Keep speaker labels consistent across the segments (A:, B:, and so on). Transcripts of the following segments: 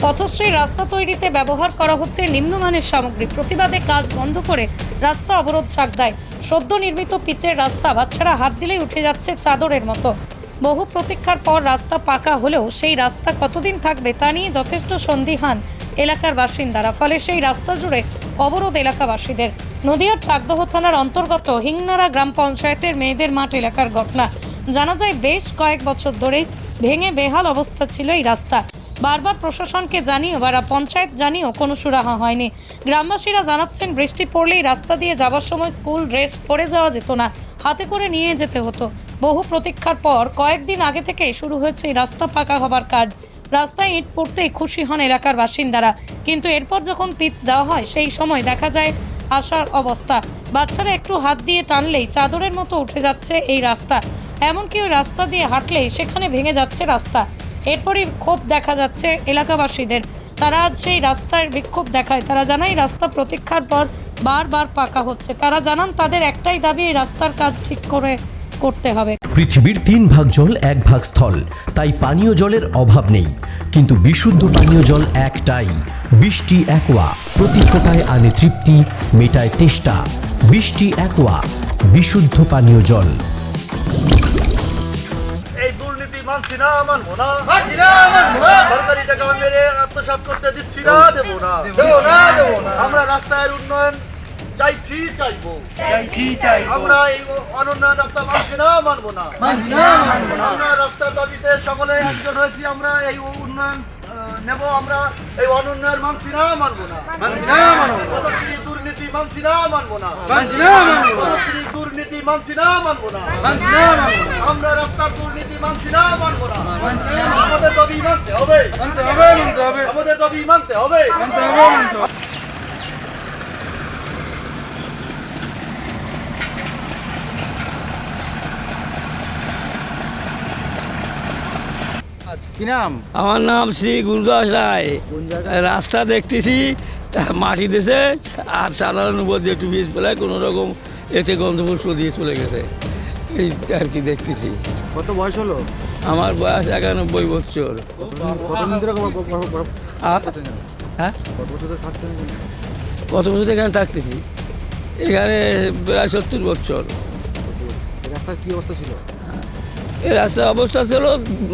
A: পথশ্রী রাস্তা তৈরিতে ব্যবহার করা হচ্ছে নিম্নমানের সামগ্রী। প্রতিবাদে কাজ বন্ধ করে রাস্তা অবরোধ চাকদায়। সদ্য নির্মিত পিচের রাস্তা বাচ্চারা হাত দিলেই উঠে যাচ্ছে চাদরের মতো। বহু প্রতীক্ষার পর রাস্তা পাকা হলেও সেই রাস্তা কতদিন থাকবে তা নিয়ে যথেষ্ট সন্দিহান এলাকার বাসিন্দারা। ফলে সেই রাস্তা জুড়ে অবরোধ এলাকাবাসীদের। নদিয়ার চাকদহ থানার অন্তর্গত হিংনারা গ্রাম পঞ্চায়েতের মেয়েদের মাঠ এলাকার ঘটনা। জানা যায় বেশ কয়েক বছর ধরে ভেঙে বেহাল অবস্থা ছিল এই রাস্তা। বারবার প্রশাসনকে জানিয়েও বা পঞ্চায়েত জানিয়েও কোনো সুরাহা হয়নি। গ্রামবাসীরা জানাচ্ছেন বৃষ্টি পড়লেই রাস্তা দিয়ে যাওয়ার সময় স্কুল ড্রেস পরে যাওয়া যেত না, হাতে করে নিয়ে যেতে হতো। বহু প্রতীক্ষার পর কয়েকদিন আগে থেকে শুরু হয়েছে এই রাস্তা পাকা হবার কাজ। রাস্তায় ইট পড়তেই খুশি হন এলাকার বাসিন্দারা, কিন্তু এরপর যখন পিচ দেওয়া হয় সেই সময় দেখা যায় আসার অবস্থা। বাচ্চারা একটু হাত দিয়ে টানলেই চাদরের মতো উঠে যাচ্ছে এই রাস্তা। এমনকি ওই রাস্তা দিয়ে হাঁটলেই সেখানে ভেঙে যাচ্ছে রাস্তা। এরপরই ক্ষোভ দেখা যাচ্ছে এলাকাবাসীদের। তারা আজ সেই রাস্তায় বিক্ষোভ দেখায়। তারা জানায় রাস্তা প্রতীক্ষার পর বারবার পাকা হচ্ছে। তারা জানান তাদের একটাই দাবি, এই রাস্তার কাজ ঠিক করে করতে হবে।
B: পৃথিবীর 3 ভাগ জল 1 ভাগ স্থল, তাই পানীয় জলের অভাব নেই। কিন্তু বিশুদ্ধ পানীয় জল একটাই, বৃষ্টি অ্যাকোয়া। প্রতি ফোঁটায় আনে তৃপ্তি, মেটায় তেষ্টা। বৃষ্টি অ্যাকোয়া, বিশুদ্ধ পানীয় জল।
C: এই দুর্নীতি মানছি না, মানবো না। সরকারি টাকা মেরে আত্মসাৎ করতে দিচ্ছি না, দেবো না। আমরা রাস্তার উন্নয়ন চাইছি, চাইবো। আমরা এই অনুন্নয়ন রাস্তা মানছি না, মানবো না। আমরা রাস্তার দাবিতে সকলে একজন হয়েছি। আমরা এই উন্নয়ন নেব। আমরা এই অনুন্নয়ন মানছি না, মানবো না। পথশ্রী দুর্নীতি মানছি না, মানবো না। পথশ্রী দুর্নীতি মানছি না, মানবো না। আমরা রাস্তার দুর্নীতি মানছি না, মানবো না। আমাদের দাবি মানতে হবে, আমাদের দাবি মানতে হবে।
D: কি নাম?
E: আমার নাম শ্রী গুরুদাস রায়। রাস্তা দেখতেছি মাটি দিয়েছে আর সাধারণ উপর দিয়ে একটু বীজ ফেলায় কোনো রকম এতে গন্ধপুষ্প দিয়ে চলে গেছে, এই আর কি দেখতেছি।
D: কত বয়স হলো?
E: আমার বয়স 91 বছর। হ্যাঁ, কত বছর এখানে থাকতেছি? এখানে প্রায় 70 বছর।
D: রাস্তার কি অবস্থা ছিল?
E: এই রাস্তার অবস্থা ছিল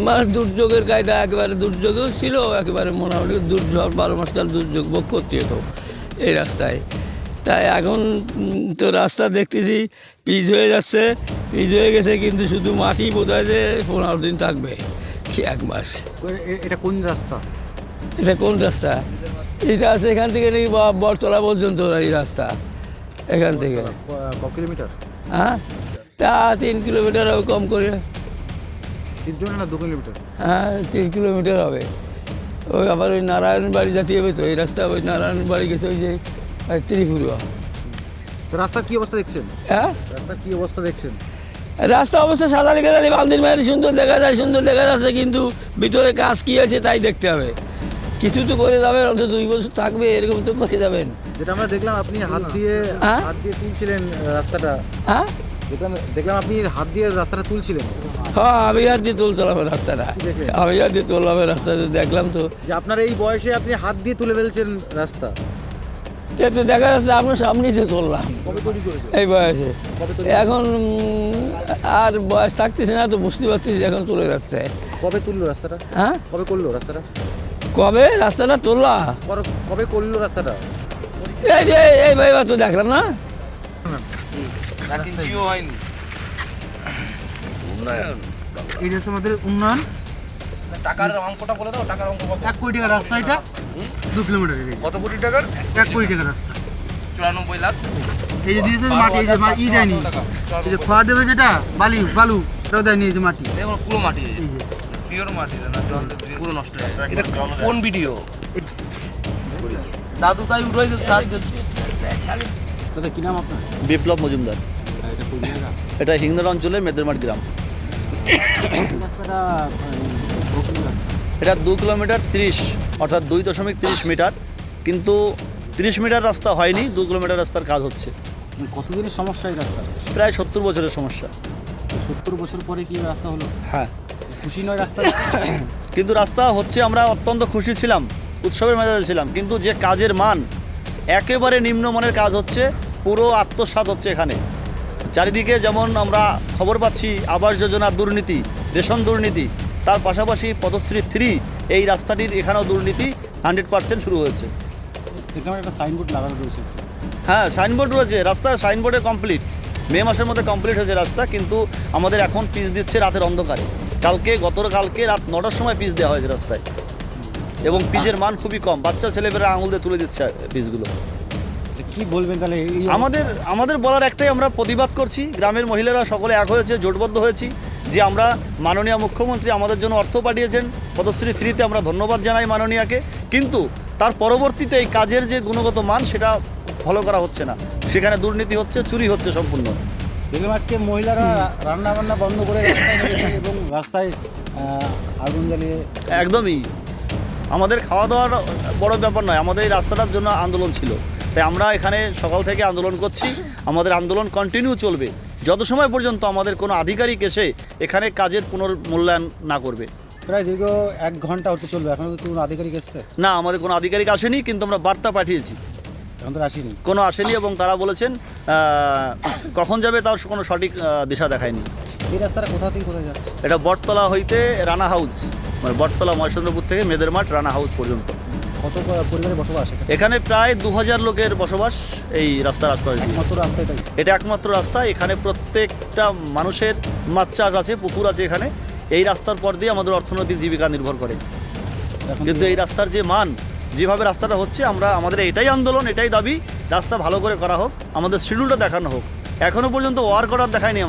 E: মানে দুর্যোগের কায়দা, একেবারে দুর্যোগও ছিল, একেবারে মোটামুটি দুর্যোগ 12 মাস কাল দুর্যোগ ভোগ করতে হতো এই রাস্তায়। তাই এখন তো রাস্তা দেখতেছি পিচ হয়ে যাচ্ছে, পিচ হয়ে গেছে, কিন্তু শুধু মাটি বোধ হয় যে 15 দিন থাকবে, 1 মাস।
D: এটা কোন রাস্তা?
E: এটা কোন রাস্তা? এটা আছে এখান থেকে নাকি বটতলা পর্যন্ত এই রাস্তা, এখান থেকে।
D: কিলোমিটার?
E: হ্যাঁ, তা 3 কিলোমিটার হবে কম করে।
D: 3 কিলোমিটার না 2 কিলোমিটার?
E: হ্যাঁ, 3 কিলোমিটার হবে। ওই আবার ওই নারায়ণ বাড়ি যাতে হবে তো, এই রাস্তা ওই নারায়ণ বাড়ি গেছে ওই যে ত্রিপুরা।
D: তো রাস্তার কি অবস্থা দেখছেন?
E: হ্যাঁ,
D: রাস্তার কি অবস্থা দেখছেন?
E: রাস্তা অবস্থা সাদা লেগে যাবে, বান্দির মায়ের সুন্দর দেখা যায়, সুন্দর দেখা যাচ্ছে, কিন্তু ভিতরে কাজ কী আছে তাই দেখতে হবে। কিছু তো করে যাবেন, অন্তত 2 বছর থাকবে, এরকম তো করে যাবেন।
D: যেটা আমরা দেখলাম আপনি হাত দিয়ে তুলছিলেন রাস্তাটা।
E: হ্যাঁ,
D: দেখলাম আপনি হাত দিয়ে রাস্তাটা তুলছিলেন।
E: হ্যাঁ, আমি হাত দিয়ে তুললাম রাস্তাটা, আমি হাত দিয়ে তুললাম রাস্তাটা, দেখলাম তো
D: যে আপনার এই বয়সে আপনি হাত দিয়ে তুলে ফেলছেন রাস্তা।
E: তো দেখা যাচ্ছে আপনার সামনেই তো তুললাম
D: কবে তৈরি করেছেন?
E: এই বয়সে।
D: কবে তৈরি?
E: এখন আর বয়স থাকতেছে না তো, বুঝতে পারছি এখন চলে যাচ্ছে।
D: কবে তুললো রাস্তাটা?
E: হ্যাঁ,
D: কবে করলো রাস্তাটা?
E: কবে রাস্তাটা তুললা?
D: কবে করলো রাস্তাটা?
E: এই যে এই ভাই তো দেখলাম না।
D: এটা হচ্ছে আমাদের উন্নয়ন।
C: টাকার অঙ্কটা বলে দাও, টাকার অঙ্ক কত?
D: 1 কোটি টাকা রাস্তা, এটা 2 কিলোমিটার।
C: কত কোটি টাকার?
D: 1 কোটি টাকা রাস্তা।
C: 94 লাখ।
D: এই যে দিয়েছে মাটি, এই যে ই দেয়নি, এই যে খোয়া দেবে যেটা বালু এটাও দেয়নি, এই যে মাটি,
C: দেখুন পুরো মাটি,
D: এই যে
C: পিওর মাটি না, জল পুরো নষ্ট হয়ে যায়। এটা কোন ভিডিও? দাদু তাই উঠাইছে চার্জ।
D: দাদা কি নাম আপনার?
F: বিপ্লব মজুমদার।
D: এটা কোন জায়গা?
F: এটা হিংদার অঞ্চলের মেদেরমাঠ গ্রাম।
D: রাস্তাটা
F: এটা 2 কিলোমিটার 30, অর্থাৎ 2.30 মিটার, কিন্তু 30 মিটার রাস্তা হয়নি, 2 কিলোমিটার রাস্তার কাজ হচ্ছে।
D: কতদিনের সমস্যা এই রাস্তা?
F: প্রায় 70 বছরের সমস্যা।
D: 70 বছর পরে কি রাস্তা হলো?
F: হ্যাঁ,
D: খুশি নয় রাস্তা?
F: কিন্তু রাস্তা হচ্ছে, আমরা অত্যন্ত খুশি ছিলাম উৎসবের মেজাজে ছিলাম, কিন্তু যে কাজের মান একেবারে নিম্নমানের কাজ হচ্ছে, পুরো আত্মসাৎ হচ্ছে এখানে। চারিদিকে যেমন আমরা খবর পাচ্ছি আবাস যোজনার দুর্নীতি, রেশন দুর্নীতি, তার পাশাপাশি পদশ্রী 3 এই রাস্তাটির এখানেও দুর্নীতি 100% শুরু হয়েছে।
D: এখানে একটা সাইনবোর্ড লাগানো রয়েছে।
F: হ্যাঁ, সাইনবোর্ড রয়েছে, রাস্তা সাইনবোর্ডে কমপ্লিট, মে মাসের মধ্যে কমপ্লিট হয়েছে রাস্তা, কিন্তু আমাদের এখন পিচ দিচ্ছে রাতের অন্ধকারে। গতকালকে রাত 9টার সময় পিচ দেওয়া হয়েছে রাস্তায়, এবং পিচের মান খুবই কম, বাচ্চা ছেলেমেয়েরা আঙুল দিয়ে তুলে দিচ্ছে পিচগুলো।
D: কি বলবেন তাহলে?
F: আমাদের বলার একটাই, আমরা প্রতিবাদ করছি, গ্রামের মহিলারা সকলে এক হয়েছে, জোটবদ্ধ হয়েছি যে আমরা মাননীয় মুখ্যমন্ত্রী আমাদের জন্য অর্থ পাঠিয়েছেন পদশ্রী 3-তে, আমরা ধন্যবাদ জানাই মাননীয়াকে, কিন্তু তার পরবর্তীতে এই কাজের যে গুণগত মান সেটা ফলো করা হচ্ছে না, সেখানে দুর্নীতি হচ্ছে, চুরি হচ্ছে সম্পূর্ণ।
D: দেখলাম আজকে মহিলারা রান্না বান্না বন্ধ করে রাস্তায় নেমেছে এবং রাস্তায় আগুন জ্বালিয়ে।
F: একদমই, আমাদের খাওয়া দাওয়ার বড় ব্যাপার নয়, আমাদের এই রাস্তাটার জন্য আন্দোলন ছিল, তাই আমরা এখানে সকাল থেকে আন্দোলন করছি। আমাদের আন্দোলন কন্টিনিউ চলবে যত সময় পর্যন্ত আমাদের কোনো আধিকারিক এসে এখানে কাজের পুনর্মূল্যায়ন না করবে।
D: প্রায় দীর্ঘ 1 ঘন্টা হতে চলবে, এখনো কি কোনো আধিকারিক এসছে?
F: না, আমাদের কোনো আধিকারিক আসেনি, কিন্তু আমরা বার্তা পাঠিয়েছি,
D: এখন তো আসেনি,
F: কোনো আসেনি, এবং তারা বলেছেন কখন যাবে তার কোনো সঠিক দিশা দেখায়নি।
D: এই রাস্তাটা কোথা থেকে কোথায় যাচ্ছে?
F: এটা বটতলা হইতে রানা হাউস, মানে বটতলা মহেশচন্দ্রপুর থেকে মেদের মাঠ রানা হাউস পর্যন্ত।
D: কত পরিবারের বসবাস এখানে?
F: এখানে প্রায় 2000 লোকের বসবাস এই রাস্তার আশপাশে।
D: একমাত্র রাস্তা এটাই?
F: এটা একমাত্র রাস্তা, এখানে প্রত্যেকটা মানুষের মাছ চাষ আছে, পুকুর আছে এখানে, এই রাস্তার পর দিয়ে আমাদের অর্থনৈতিক জীবিকা নির্ভর করে। কিন্তু এই রাস্তার যে মান, যেভাবে রাস্তাটা হচ্ছে, আমাদের এটাই আন্দোলন, এটাই দাবি, রাস্তা ভালো করে করা হোক, আমাদের শিডিউলটা দেখানো হোক। এখনও পর্যন্ত ওয়ার্ক অর্ডার দেখায়নি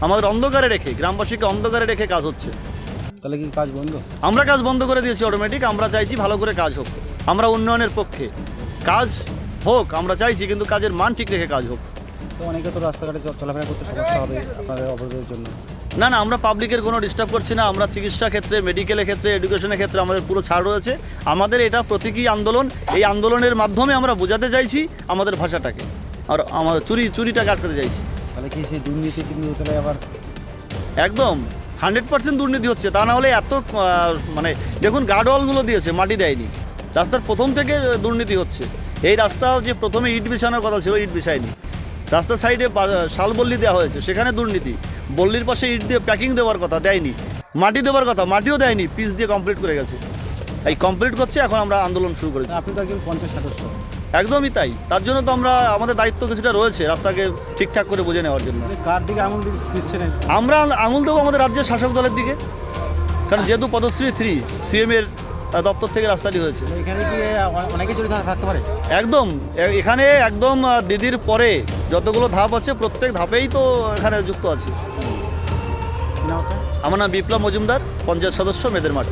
F: আমাদের অন্ধকারে রেখে, গ্রামবাসীকে অন্ধকারে রেখে কাজ হচ্ছে।
D: তাহলে কি কাজ বন্ধ?
F: আমরা কাজ বন্ধ করে দিয়েছি অটোমেটিক, আমরা চাইছি ভালো করে কাজ হোক, আমরা উন্নয়নের পক্ষে, কাজ হোক আমরা চাইছি, কিন্তু কাজের মান ঠিক রেখে কাজ হোক।
D: তো অনেকে তো রাস্তাঘাটে চলাফেরা করতে সমস্যা হবে আপনাদের অবরোধের জন্য।
F: না, আমরা পাবলিকের কোনো ডিস্টার্ব করছি না, আমরা চিকিৎসা ক্ষেত্রে, মেডিকেলের ক্ষেত্রে, এডুকেশনের ক্ষেত্রে আমাদের পুরো ছাড় রয়েছে। আমাদের এটা প্রতীকী আন্দোলন, এই আন্দোলনের মাধ্যমে আমরা বোঝাতে চাইছি আমাদের ভাষাটাকে, আর আমাদের চুরিটাকে আটকাতে চাইছি।
D: তাহলে কি সেই দুর্নীতি কিন্তু তাহলে আবার?
F: একদম 100% দুর্নীতি হচ্ছে, তা না হলে এত মানে দেখুন গার্ডওয়ালগুলো দিয়েছে, মাটি দেয়নি, রাস্তার প্রথম থেকে দুর্নীতি হচ্ছে। এই রাস্তা যে প্রথমে ইট বিছানোর কথা ছিল, ইট বিছায়নি, রাস্তার সাইডে শালবল্লি দেওয়া হয়েছে, সেখানে দুর্নীতি, বল্লির পাশে ইট দিয়ে প্যাকিং দেওয়ার কথা দেয়নি, মাটি দেওয়ার কথা মাটিও দেয়নি, পিচ দিয়ে কমপ্লিট করে গেছে। এই কমপ্লিট করছে, এখন আমরা আন্দোলন শুরু করেছি।
D: আপনি তো একজন পঞ্চায়েত সদস্য।
F: একদমই তাই, তার জন্য তো আমাদের দায়িত্ব কিছুটা রয়েছে রাস্তাকে ঠিকঠাক করে বুঝে নেওয়ার জন্য।
D: কার দিকে আঙুল দিচ্ছেন?
F: আমরা আঙুল দেবো আমাদের রাজ্যের শাসক দলের দিকে, কারণ যেহেতু পদশ্রী 3 CM এর দপ্তর থেকে রাস্তাটি হয়েছে।
D: এখানে কি অনেকে জড়িত থাকতে পারে?
F: একদম, এখানে একদম দিদির পরে যতগুলো ধাপ আছে প্রত্যেক ধাপেই তো এখানে যুক্ত আছে। আমার নাম বিপ্লব মজুমদার, পঞ্চায়েত সদস্য, মেদের মাঠ।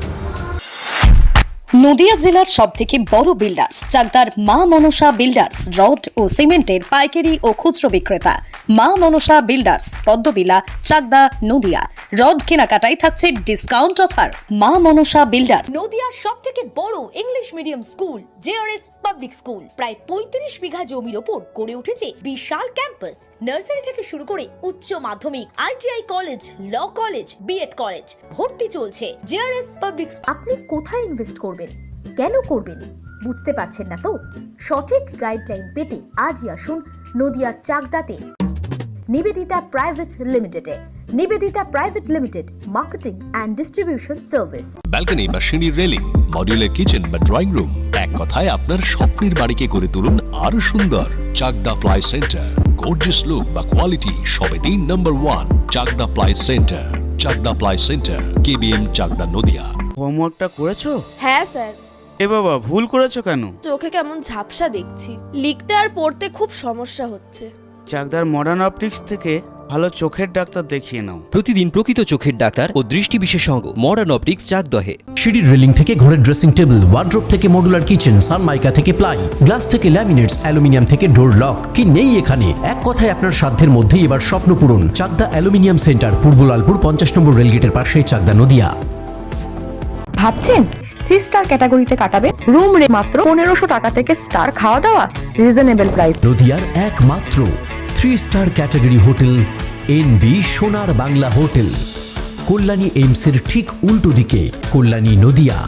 A: নদিয়া জেলার সবথেকে বড় বিল্ডার্স চাকদার মা মনসা বিল্ডার্স, রড ও সিমেন্টের পাইকারি ও খুচরো বিক্রেতা। মা মনসা বিল্ডার্স, পদ্মবিলা, চাকদা, নদিয়া। রড কেনাকাটায় থাকছে ডিসকাউন্ট অফার। মা মনসা বিল্ডার্স।
G: নদিয়ার সবথেকে বড় English medium school JRS public school, প্রায় 35 বিঘা জমির ওপর গড়ে উঠেছে বিশাল ক্যাম্পাস। নার্সারি থেকে শুরু করে উচ্চ মাধ্যমিক, ITI college, law college, BEd college, ভর্তি চলছে। JRS public.
H: আপনি কোথায় ইনভেস্ট করবেন, কেন করবেন বুঝতে পারছেন না তো? সঠিক গাইডলাইন পেতে আজই আসুন নদিয়ার চাকদাতে নিবেদিতা প্রাইভেট লিমিটেডে। Nivedita private limited, marketing and distribution service.
I: Balcony বা সিঁড়ির রেলিং, মডিউলার কিচেন বা ড্রয়িং রুম, এক কথায় আপনার স্বপ্নের বাড়িকে করে তুলুন আরো সুন্দর। Chakdah ply centre, gorgeous look বা কোয়ালিটি সবে 3 number 1 Chakdah ply centre. Chakdah ply centre, KBM, Chakdah, Nadia.
J: হোমওয়ার্কটা করেছো?
K: হ্যাঁ স্যার।
J: এ বাবা, ভুল করেছো কেন?
K: চোখে কেমন ঝাপসা দেখছি, লিখতে আর পড়তে খুব সমস্যা হচ্ছে।
J: চাকদার মডার্ন অপটিক্স থেকে ভালো চোখের ডাক্তার দেখিয়ে নাও।
B: প্রতিদিন প্রকৃত চোখের ডাক্তার ও দৃষ্টি বিশেষজ্ঞ মডার্ন অপটিক্স, চাকদহে। সিঁড়ির রেলিং থেকে ঘরের ড্রেসিং টেবিল, ওয়ার্ড্রোব থেকে মডুলার কিচেন, সানমাইকা থেকে প্লাই, গ্লাস থেকে ল্যামিনেটস, অ্যালুমিনিয়াম থেকে ডোর লক, কি নেই এখানে? এক কথায় আপনার সাধ্যের মধ্যেই এবার স্বপ্ন পূরণ। চাকদা অ্যালুমিনিয়াম সেন্টার, পূর্ব লালপুর 50 নম্বর রেলগেটের পাশে, চাকদা, নদিয়া।
H: ভাবছেন 3 স্টার ক্যাটাগরিতে কাটাবে? রুম রে মাত্র 1500 টাকা থেকে স্টার, খাওয়া দাওয়া রিজনেবল প্রাইস।
B: নদিয়ার একমাত্র 3 স্টার ক্যাটাগরি হোটেল NB সোনার বাংলা হোটেল, কল্যাণী এইমসের ঠিক উল্টো দিকে, কল্যাণী, নদিয়া।